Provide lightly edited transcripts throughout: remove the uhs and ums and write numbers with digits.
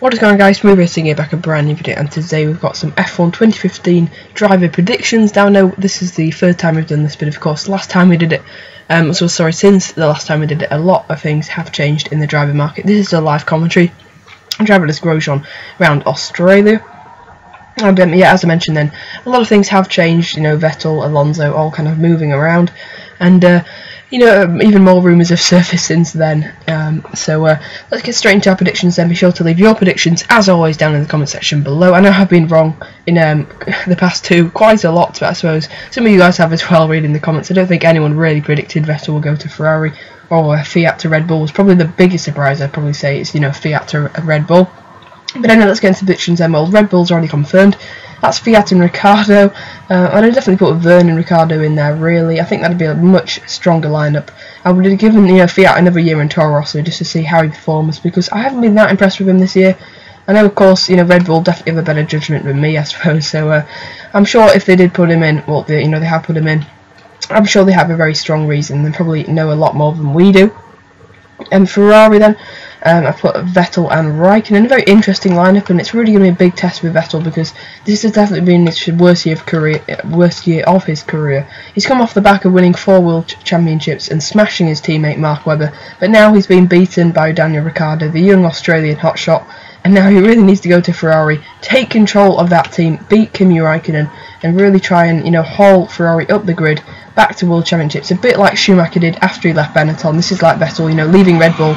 What is going on, guys? We're here back a brand new video, and today we've got some F1 2015 driver predictions. Now, no, this is the third time we've done this, but of course last time we did it, since the last time we did it, a lot of things have changed in the driver market. This is a live commentary. Driverless Grosjean around Australia. And yeah, as I mentioned then, a lot of things have changed, you know, Vettel, Alonso, all kind of moving around, and you know, even more rumours have surfaced since then. So let's get straight into our predictions then. Be sure to leave your predictions, as always, down in the comment section below. I know I've been wrong in the past two quite a lot, but I suppose some of you guys have as well, reading the comments. I don't think anyone really predicted Vettel will go to Ferrari, or Fiat to Red Bull was probably the biggest surprise. I'd probably say it's, you know, Fiat to Red Bull. But anyway, let's get into predictions then. Well, Red Bull's already confirmed. That's Fiat and Ricciardo. I'd definitely put Verne and Ricciardo in there, really. I think that'd be a much stronger lineup. I would have given, you know, Fiat another year in Toro Rosso just to see how he performs, because I haven't been that impressed with him this year. I know, of course, you know, Red Bull definitely have a better judgment than me, I suppose. So I'm sure if they did put him in, well, they have put him in, I'm sure they have a very strong reason. They probably know a lot more than we do. And Ferrari then, I've put Vettel and Raikkonen. A very interesting lineup, and it's really going to be a big test with Vettel, because this has definitely been his worst year of his career. He's come off the back of winning 4 World Championships and smashing his teammate Mark Webber, but now he's been beaten by Daniel Ricciardo, the young Australian hotshot, and now he really needs to go to Ferrari, take control of that team, beat Kimi Raikkonen, and really try and, you know, haul Ferrari up the grid back to World Championships, a bit like Schumacher did after he left Benetton. This is like Vettel, you know, leaving Red Bull,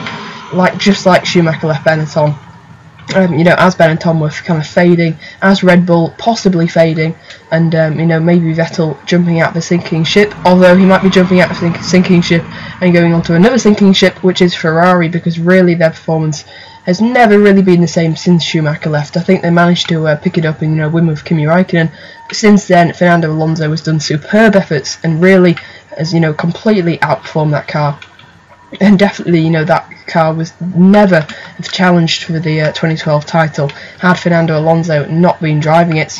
just like Schumacher left Benetton. You know, as Benetton were kind of fading, as Red Bull possibly fading, and you know, maybe Vettel jumping out the sinking ship, although he might be jumping out the sinking ship and going on to another sinking ship, which is Ferrari, because really their performance has never really been the same since Schumacher left. I think they managed to pick it up and, you know, win with Kimi Raikkonen, but since then Fernando Alonso has done superb efforts and really has, you know, completely outperformed that car. And definitely, you know, that car was never have challenged for the 2012 title had Fernando Alonso not been driving it.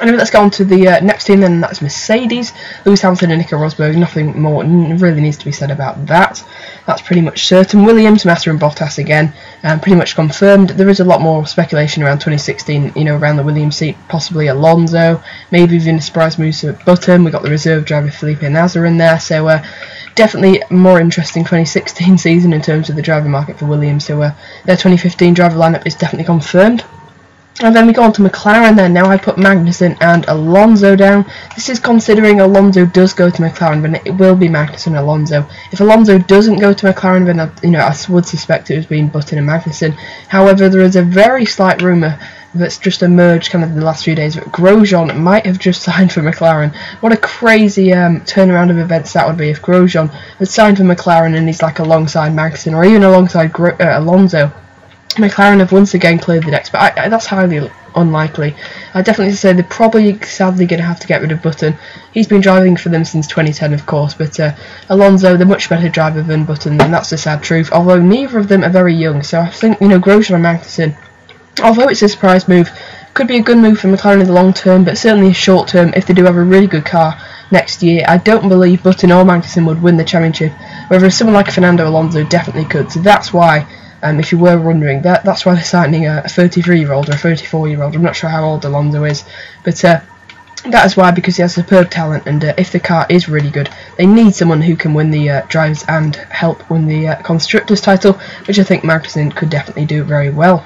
Anyway, let's go on to the next team then, and that's Mercedes. Lewis Hamilton and Nico Rosberg. Nothing more really needs to be said about that. That's pretty much certain. Williams, Massa and Bottas again, pretty much confirmed. There is a lot more speculation around 2016, you know, around the Williams seat, possibly Alonso, maybe even a surprise move to Button. We've got the reserve driver Felipe Nasr in there, so definitely more interesting 2016 season in terms of the driver market for Williams. So their 2015 driver lineup is definitely confirmed. And then we go on to McLaren then. Now I put Magnussen and Alonso down. This is considering Alonso does go to McLaren, but it will be Magnussen and Alonso. If Alonso doesn't go to McLaren, then you know, I would suspect it was being Button and Magnussen. However, there is a very slight rumour that's just emerged kind of in the last few days that Grosjean might have just signed for McLaren. What a crazy turnaround of events that would be if Grosjean had signed for McLaren and he's like alongside Magnussen or even alongside Alonso. McLaren have once again cleared the decks, but that's highly unlikely. I definitely say they're probably sadly going to have to get rid of Button. He's been driving for them since 2010, of course, but Alonso, the much better driver than Button, and that's the sad truth. Although neither of them are very young, so I think, you know, Grosjean and Magnussen, although it's a surprise move, could be a good move for McLaren in the long term, but certainly a short term if they do have a really good car next year. I don't believe Button or Magnussen would win the championship, whereas someone like Fernando Alonso definitely could. So that's why, if you were wondering, that's why they're signing a 33-year-old or a 34-year-old. I'm not sure how old Alonso is, but that is why, because he has superb talent, and if the car is really good, they need someone who can win the drivers and help win the constructors title, which I think Magnussen could definitely do very well.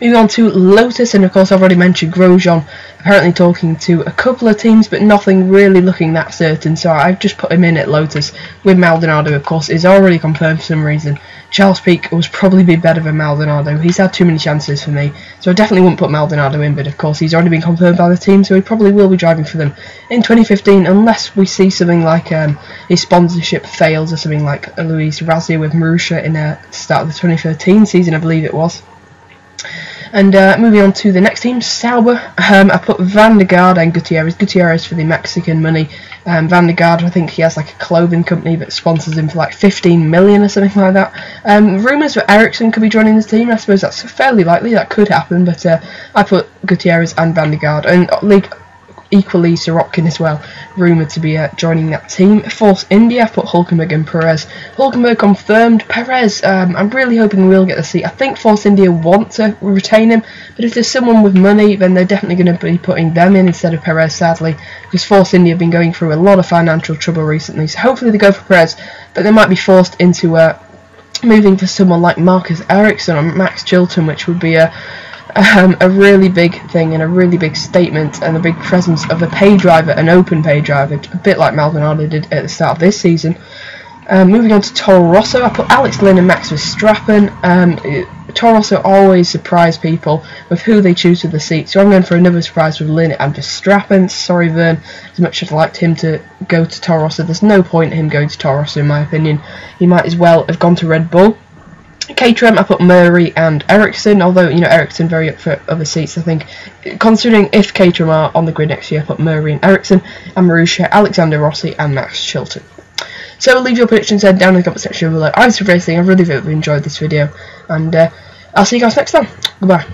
Moving on to Lotus, and of course I've already mentioned Grosjean apparently talking to a couple of teams, but nothing really looking that certain, so I've just put him in at Lotus. With Maldonado, of course, is already confirmed for some reason. Charles Pic was probably be better than Maldonado. He's had too many chances for me, so I definitely wouldn't put Maldonado in, but of course he's already been confirmed by the team, so he probably will be driving for them in 2015, unless we see something like his sponsorship fails, or something like Luis Razia with Marussia in the start of the 2013 season, I believe it was. And moving on to the next team, Sauber. I put Van der Garde and Gutierrez for the Mexican money. Van der Garde, I think he has like a clothing company that sponsors him for like 15 million or something like that. Rumours that Ericsson could be joining the team. I suppose that's fairly likely, that could happen, but I put Gutierrez and Van der Garde. And equally Sorokin as well, rumoured to be joining that team. Force India, put Hulkenberg and Perez. Hulkenberg confirmed. Perez, I'm really hoping we'll get the seat. I think Force India want to retain him, but if there's someone with money, then they're definitely going to be putting them in instead of Perez, sadly, because Force India have been going through a lot of financial trouble recently, so hopefully they go for Perez, but they might be forced into moving for someone like Marcus Ericsson or Max Chilton, which would be a really big thing and a really big statement and a big presence of a pay driver, an open pay driver, a bit like Maldonado did at the start of this season. Moving on to Toro Rosso, I put Alex Lynn and Max Verstappen. Toro Rosso always surprise people with who they choose for the seat, so I'm going for another surprise with Lynn and Verstappen. Sorry Vern, as much as I'd liked him to go to Toro Rosso, there's no point in him going to Toro Rosso in my opinion. He might as well have gone to Red Bull. Caterham, I put Murray and Ericsson, although, you know, Ericsson very up for other seats, I think. Considering if Caterham are on the grid next year, I put Murray and Ericsson, and Marussia, Alexander Rossi and Max Chilton. So leave your predictions down in the comment section below. I'm Super Racing, I really hope you enjoyed this video, and I'll see you guys next time. Goodbye.